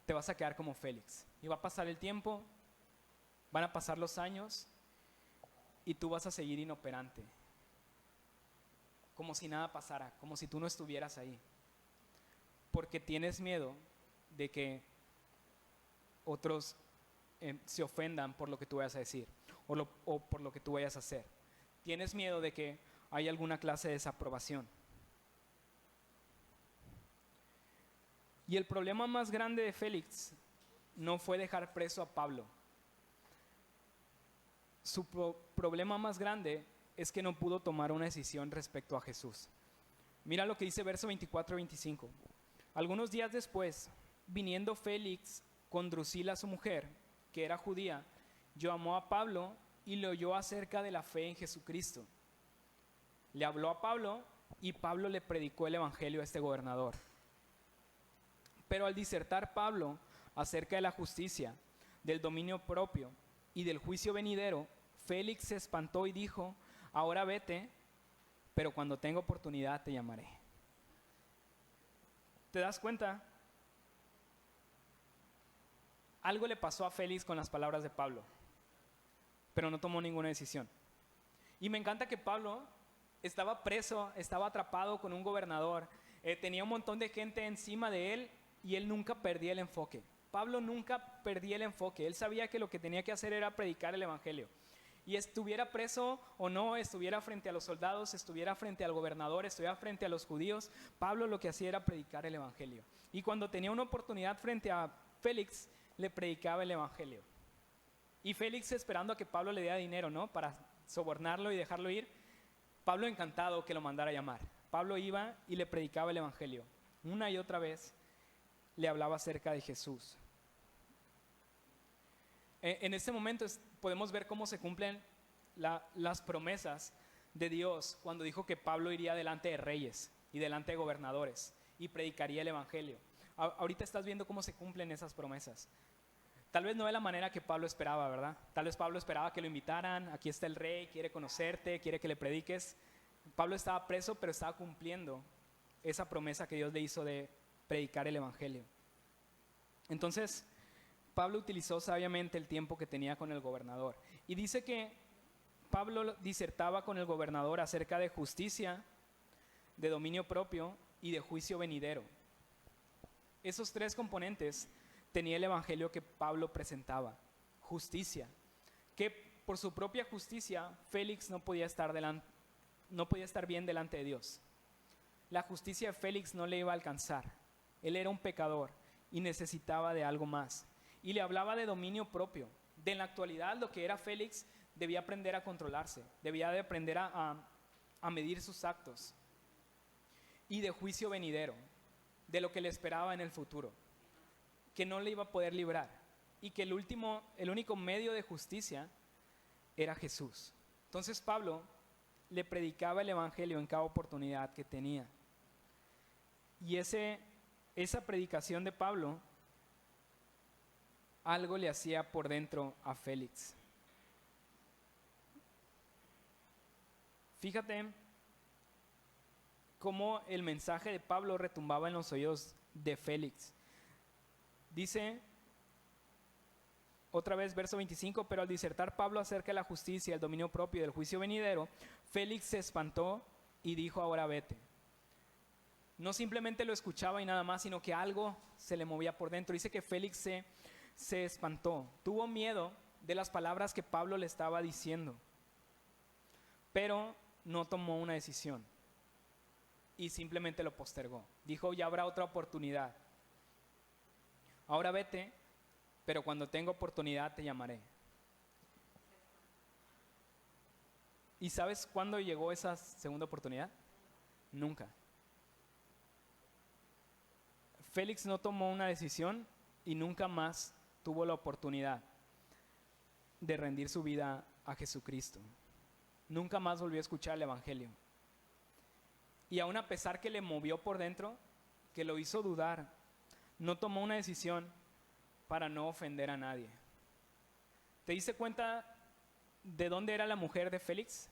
te vas a quedar como Félix? Y va a pasar el tiempo, van a pasar los años y tú vas a seguir inoperante. Como si nada pasara, como si tú no estuvieras ahí. Porque tienes miedo de que otros se ofendan por lo que tú vayas a decir o por lo que tú vayas a hacer. Tienes miedo de que haya alguna clase de desaprobación. Y el problema más grande de Félix no fue dejar preso a Pablo. Su problema más grande es que no pudo tomar una decisión respecto a Jesús. Mira lo que dice verso 24 y 25. Algunos días después, viniendo Félix con Drusila su mujer, que era judía, llamó a Pablo y le oyó acerca de la fe en Jesucristo. Le habló a Pablo y Pablo le predicó el evangelio a este gobernador. Pero al disertar Pablo acerca de la justicia, del dominio propio y del juicio venidero, Félix se espantó y dijo, ahora vete, pero cuando tenga oportunidad te llamaré. ¿Te das cuenta? Algo le pasó a Félix con las palabras de Pablo, pero no tomó ninguna decisión. Y me encanta que Pablo estaba preso, estaba atrapado con un gobernador, tenía un montón de gente encima de él y él nunca perdía el enfoque. Pablo nunca perdía el enfoque, él sabía que lo que tenía que hacer era predicar el evangelio. Y estuviera preso o no, estuviera frente a los soldados, estuviera frente al gobernador, estuviera frente a los judíos, Pablo lo que hacía era predicar el evangelio. Y cuando tenía una oportunidad frente a Félix, le predicaba el evangelio. Y Félix esperando a que Pablo le diera dinero, ¿no? Para sobornarlo y dejarlo ir. Pablo encantado que lo mandara a llamar. Pablo iba y le predicaba el evangelio. Una y otra vez le hablaba acerca de Jesús. En este momento podemos ver cómo se cumplen las promesas de Dios cuando dijo que Pablo iría delante de reyes y delante de gobernadores y predicaría el evangelio. Ahorita estás viendo cómo se cumplen esas promesas. Tal vez no de la manera que Pablo esperaba, ¿verdad? Tal vez Pablo esperaba que lo invitaran, aquí está el rey, quiere conocerte, quiere que le prediques. Pablo estaba preso, pero estaba cumpliendo esa promesa que Dios le hizo de predicar el evangelio. Entonces, Pablo utilizó sabiamente el tiempo que tenía con el gobernador. Y dice que Pablo disertaba con el gobernador acerca de justicia, de dominio propio y de juicio venidero. Esos tres componentes tenía el evangelio que Pablo presentaba. Justicia, que por su propia justicia Félix no podía estar bien delante de Dios. La justicia de Félix no le iba a alcanzar. Él era un pecador y necesitaba de algo más. Y le hablaba de dominio propio. De en la actualidad lo que era Félix debía aprender a controlarse, debía de aprender a medir sus actos. Y de juicio venidero, de lo que le esperaba en el futuro, que no le iba a poder librar. Y que el único medio de justicia era Jesús. Entonces Pablo le predicaba el evangelio en cada oportunidad que tenía. Y esa predicación de Pablo algo le hacía por dentro a Félix. Fíjate cómo el mensaje de Pablo retumbaba en los oídos de Félix. Dice otra vez verso 25, pero al disertar Pablo acerca de la justicia, el dominio propio y del juicio venidero, Félix se espantó y dijo, ahora vete. No simplemente lo escuchaba y nada más, sino que algo se le movía por dentro. Dice que Félix se espantó, tuvo miedo de las palabras que Pablo le estaba diciendo, pero no tomó una decisión y simplemente lo postergó. Dijo, ya habrá otra oportunidad. Ahora vete, pero cuando tenga oportunidad te llamaré. ¿Y sabes cuándo llegó esa segunda oportunidad? Nunca. Félix no tomó una decisión y nunca más tuvo la oportunidad de rendir su vida a Jesucristo. Nunca más volvió a escuchar el evangelio. Y aún a pesar que le movió por dentro, que lo hizo dudar, no tomó una decisión para no ofender a nadie. ¿Te diste cuenta de dónde era la mujer de Félix?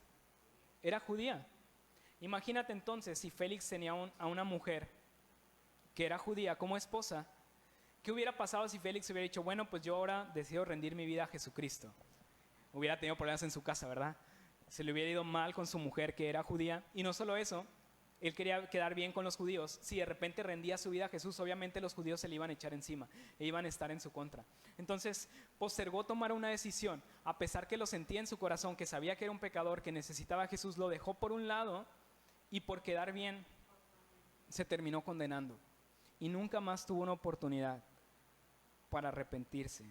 Era judía. Imagínate entonces si Félix tenía a una mujer que era judía como esposa. ¿Qué hubiera pasado si Félix hubiera dicho, bueno, pues yo ahora decido rendir mi vida a Jesucristo? Hubiera tenido problemas en su casa, ¿verdad? Se le hubiera ido mal con su mujer que era judía. Y no solo eso, él quería quedar bien con los judíos. Si de repente rendía su vida a Jesús, obviamente los judíos se le iban a echar encima e iban a estar en su contra. Entonces postergó tomar una decisión, a pesar que lo sentía en su corazón, que sabía que era un pecador, que necesitaba a Jesús, lo dejó por un lado y por quedar bien se terminó condenando. Y nunca más tuvo una oportunidad para arrepentirse.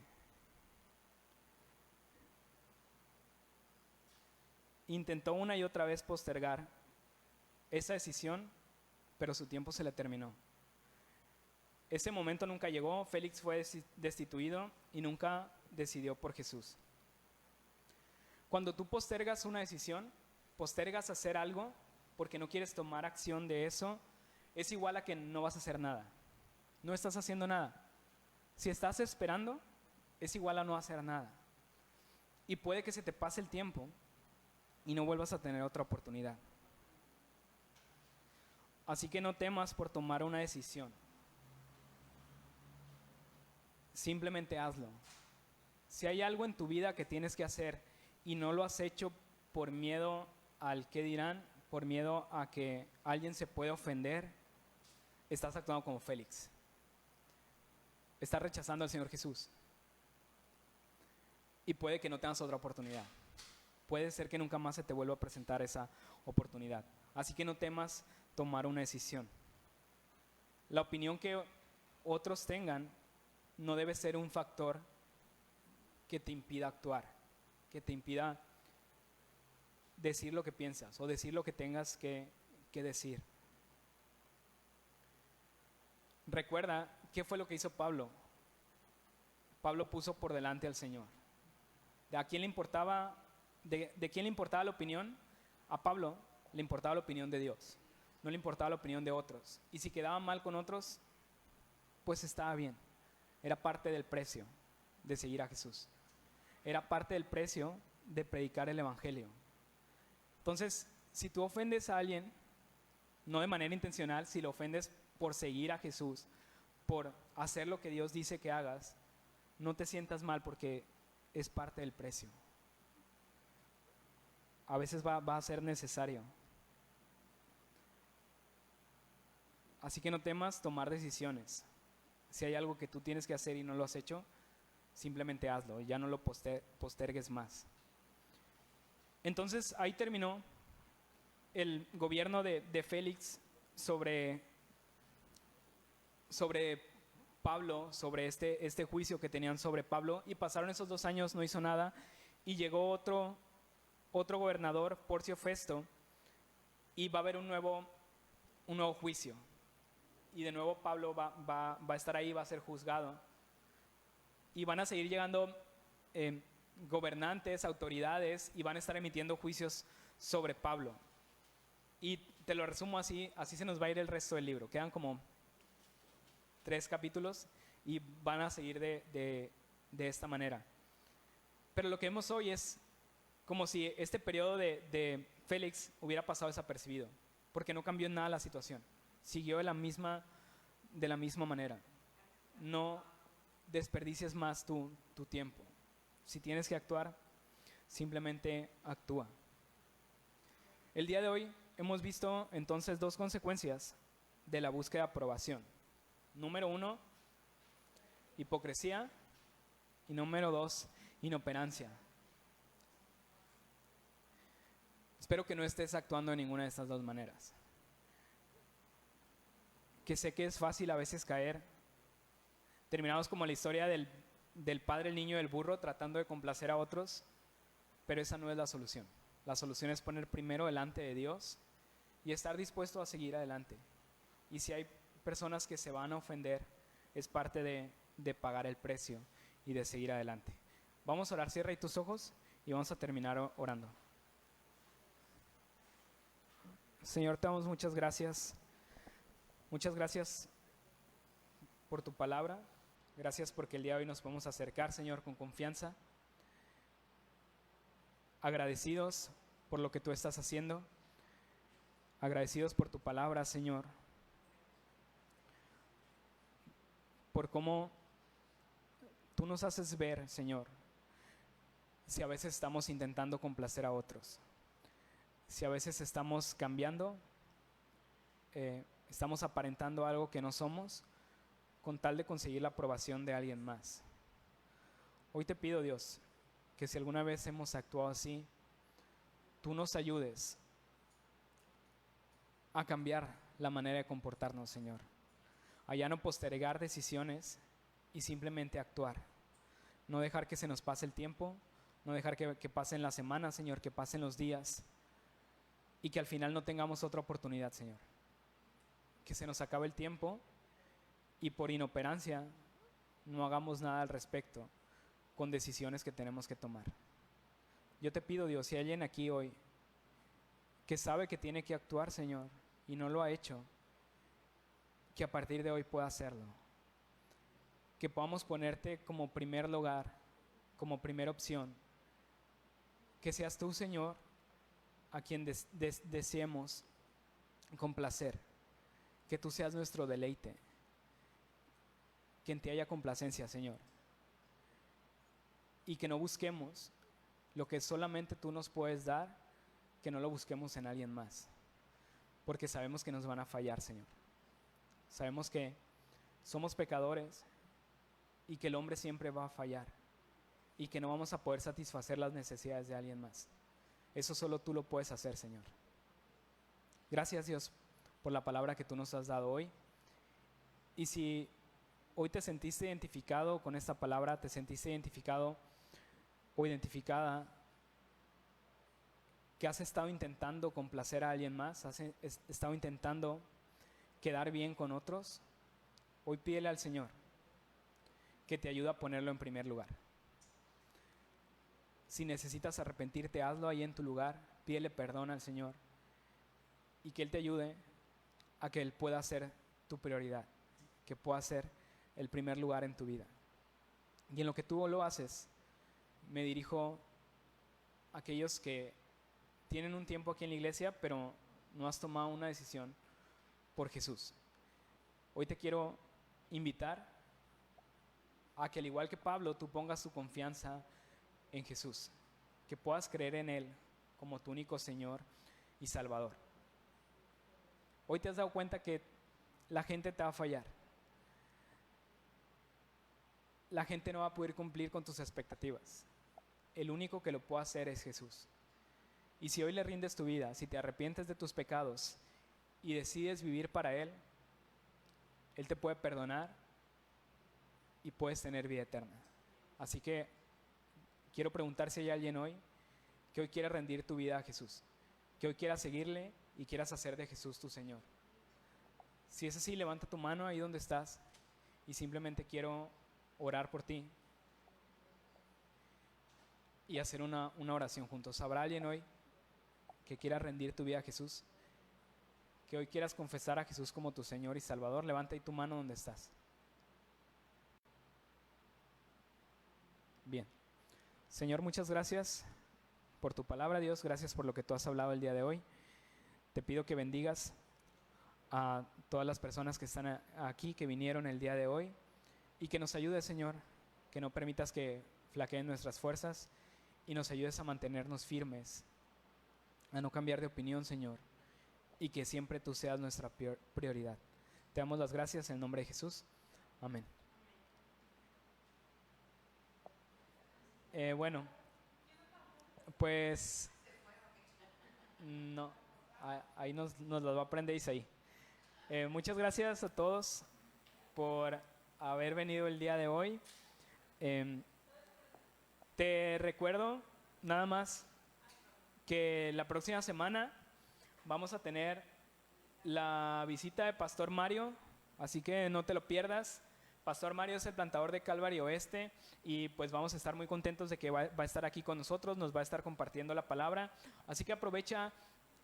Intentó una y otra vez postergar esa decisión, pero su tiempo se le terminó. Ese momento nunca llegó, Félix fue destituido y nunca decidió por Jesús. Cuando tú postergas una decisión, postergas hacer algo porque no quieres tomar acción de eso, es igual a que no vas a hacer nada. No estás haciendo nada. Si estás esperando, es igual a no hacer nada. Y puede que se te pase el tiempo y no vuelvas a tener otra oportunidad. Así que no temas por tomar una decisión. Simplemente hazlo. Si hay algo en tu vida que tienes que hacer y no lo has hecho por miedo al qué dirán, por miedo a que alguien se pueda ofender, estás actuando como Félix. Estás rechazando al Señor Jesús. Y puede que no tengas otra oportunidad. Puede ser que nunca más se te vuelva a presentar esa oportunidad. Así que no temas tomar una decisión. La opinión que otros tengan no debe ser un factor que te impida actuar, que te impida decir lo que piensas o decir lo que tengas que decir. Recuerda, ¿qué fue lo que hizo Pablo? Pablo puso por delante al Señor. ¿A quién le importaba, de quién le importaba la opinión? A Pablo le importaba la opinión de Dios. No le importaba la opinión de otros. Y si quedaba mal con otros, pues estaba bien. Era parte del precio de seguir a Jesús. Era parte del precio de predicar el Evangelio. Entonces, si tú ofendes a alguien, no de manera intencional, si lo ofendes por seguir a Jesús, por hacer lo que Dios dice que hagas, no te sientas mal porque es parte del precio. A veces va a ser necesario. Así que no temas tomar decisiones. Si hay algo que tú tienes que hacer y no lo has hecho, simplemente hazlo, ya no lo postergues más. Entonces ahí terminó el gobierno de Félix sobre Pablo, sobre este juicio que tenían sobre Pablo, y pasaron esos 2 años, no hizo nada, y llegó otro gobernador, Porcio Festo, y va a haber un nuevo juicio. Y de nuevo Pablo va a estar ahí, va a ser juzgado. Y van a seguir llegando gobernantes, autoridades, y van a estar emitiendo juicios sobre Pablo. Y te lo resumo así se nos va a ir el resto del libro. Quedan como 3 capítulos y van a seguir de esta manera. Pero lo que vemos hoy es como si este periodo de Félix hubiera pasado desapercibido, porque no cambió en nada la situación. Siguió de la misma manera. No desperdicies más tu tiempo. Si tienes que actuar, simplemente actúa. El día de hoy hemos visto entonces 2 consecuencias de la búsqueda de aprobación. Número 1, hipocresía, y número 2, inoperancia. Espero que no estés actuando de ninguna de estas 2 maneras. Que sé que es fácil a veces caer. Terminamos como la historia del padre, el niño y el burro, tratando de complacer a otros, pero esa no es la solución. La solución es poner primero delante de Dios y estar dispuesto a seguir adelante. Y si hay personas que se van a ofender, es parte de pagar el precio y de seguir adelante. Vamos a orar, cierra ahí tus ojos y vamos a terminar orando. Señor, te damos muchas gracias. Muchas gracias por tu palabra. Gracias porque el día de hoy nos podemos acercar, Señor, con confianza. Agradecidos por lo que tú estás haciendo. Agradecidos por tu palabra, Señor. Por cómo tú nos haces ver, Señor, si a veces estamos intentando complacer a otros. Si a veces estamos cambiando, estamos aparentando algo que no somos con tal de conseguir la aprobación de alguien más. Hoy te pido, Dios, que si alguna vez hemos actuado así, tú nos ayudes a cambiar la manera de comportarnos, Señor. A ya no postergar decisiones y simplemente actuar. No dejar que se nos pase el tiempo, no dejar que pasen las semanas, Señor, que pasen los días y que al final no tengamos otra oportunidad, Señor. Que se nos acabe el tiempo y por inoperancia no hagamos nada al respecto con decisiones que tenemos que tomar. Yo te pido, Dios, si hay alguien aquí hoy que sabe que tiene que actuar, Señor, y no lo ha hecho, que a partir de hoy pueda hacerlo. Que podamos ponerte como primer lugar, como primera opción. Que seas tú, Señor, a quien deseemos complacer. Que tú seas nuestro deleite. Que en ti haya complacencia, Señor. Y que no busquemos lo que solamente tú nos puedes dar, que no lo busquemos en alguien más. Porque sabemos que nos van a fallar, Señor. Sabemos que somos pecadores y que el hombre siempre va a fallar y que no vamos a poder satisfacer las necesidades de alguien más. Eso solo tú lo puedes hacer, Señor. Gracias, Dios, por la palabra que tú nos has dado hoy. Y si hoy te sentiste identificado con esta palabra, te sentiste identificado o identificada, que has estado intentando complacer a alguien más, has estado intentando quedar bien con otros, hoy pídele al Señor que te ayude a ponerlo en primer lugar. Si necesitas arrepentirte, hazlo ahí en tu lugar, pídele perdón al Señor y que Él te ayude a que Él pueda ser tu prioridad, que pueda ser el primer lugar en tu vida. Y en lo que tú lo haces, me dirijo a aquellos que tienen un tiempo aquí en la iglesia, pero no has tomado una decisión por Jesús. Hoy te quiero invitar a que, al igual que Pablo, tú pongas tu confianza en Jesús, que puedas creer en Él como tu único Señor y Salvador. Hoy te has dado cuenta que la gente te va a fallar. La gente no va a poder cumplir con tus expectativas. El único que lo puede hacer es Jesús. Y si hoy le rindes tu vida, si te arrepientes de tus pecados y decides vivir para Él, Él te puede perdonar y puedes tener vida eterna. Así que quiero preguntar si hay alguien hoy que hoy quiera rendir tu vida a Jesús, que hoy quiera seguirle y quieras hacer de Jesús tu Señor. Si es así, levanta tu mano ahí donde estás y simplemente quiero orar por ti y hacer una oración juntos. ¿Habrá alguien hoy que quiera rendir tu vida a Jesús? Que hoy quieras confesar a Jesús como tu Señor y Salvador. Levanta ahí tu mano donde estás. Bien. Señor, muchas gracias por tu palabra, Dios. Gracias por lo que tú has hablado el día de hoy. Te pido que bendigas a todas las personas que están aquí, que vinieron el día de hoy, y que nos ayudes, Señor, que no permitas que flaqueen nuestras fuerzas y nos ayudes a mantenernos firmes, a no cambiar de opinión, Señor, y que siempre tú seas nuestra prioridad. Te damos las gracias en el nombre de Jesús. Amén. Bueno, pues no, ahí nos las va a aprender Isaí. Muchas gracias a todos por haber venido el día de hoy. Te recuerdo nada más que la próxima semana vamos a tener la visita de Pastor Mario, así que no te lo pierdas. Pastor Mario es el plantador de Calvary Oeste y pues vamos a estar muy contentos de que va a estar aquí con nosotros, nos va a estar compartiendo la palabra. Así que aprovecha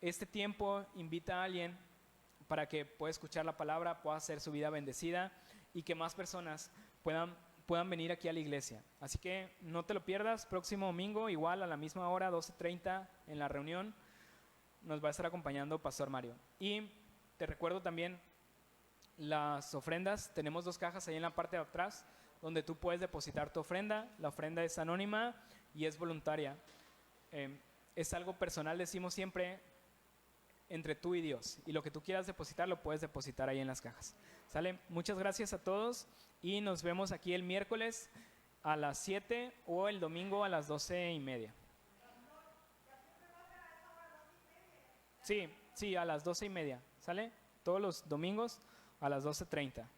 este tiempo, invita a alguien para que pueda escuchar la palabra, pueda hacer su vida bendecida y que más personas puedan venir aquí a la iglesia. Así que no te lo pierdas, próximo domingo, igual a la misma hora, 12:30 en la reunión, nos va a estar acompañando Pastor Mario. Y te recuerdo también las ofrendas, tenemos 2 cajas ahí en la parte de atrás, donde tú puedes depositar tu ofrenda. La ofrenda es anónima y es voluntaria. Es algo personal, decimos siempre, entre tú y Dios. Y lo que tú quieras depositar, lo puedes depositar ahí en las cajas. ¿Sale? Muchas gracias a todos y nos vemos aquí el miércoles a las 7 o el domingo a las 12:30. Sí, a las 12:30. ¿Sale? Todos los domingos a las 12:30.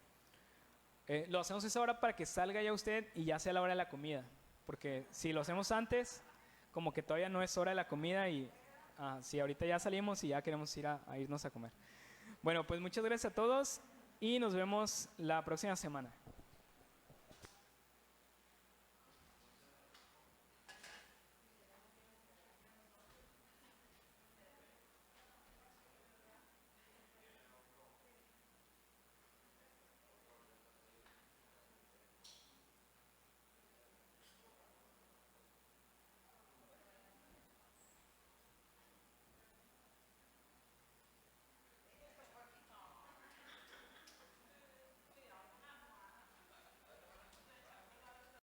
Lo hacemos a esa hora para que salga ya usted y ya sea la hora de la comida. Porque si lo hacemos antes, como que todavía no es hora de la comida y si ahorita ya salimos y ya queremos ir a irnos a comer. Bueno, pues muchas gracias a todos y nos vemos la próxima semana.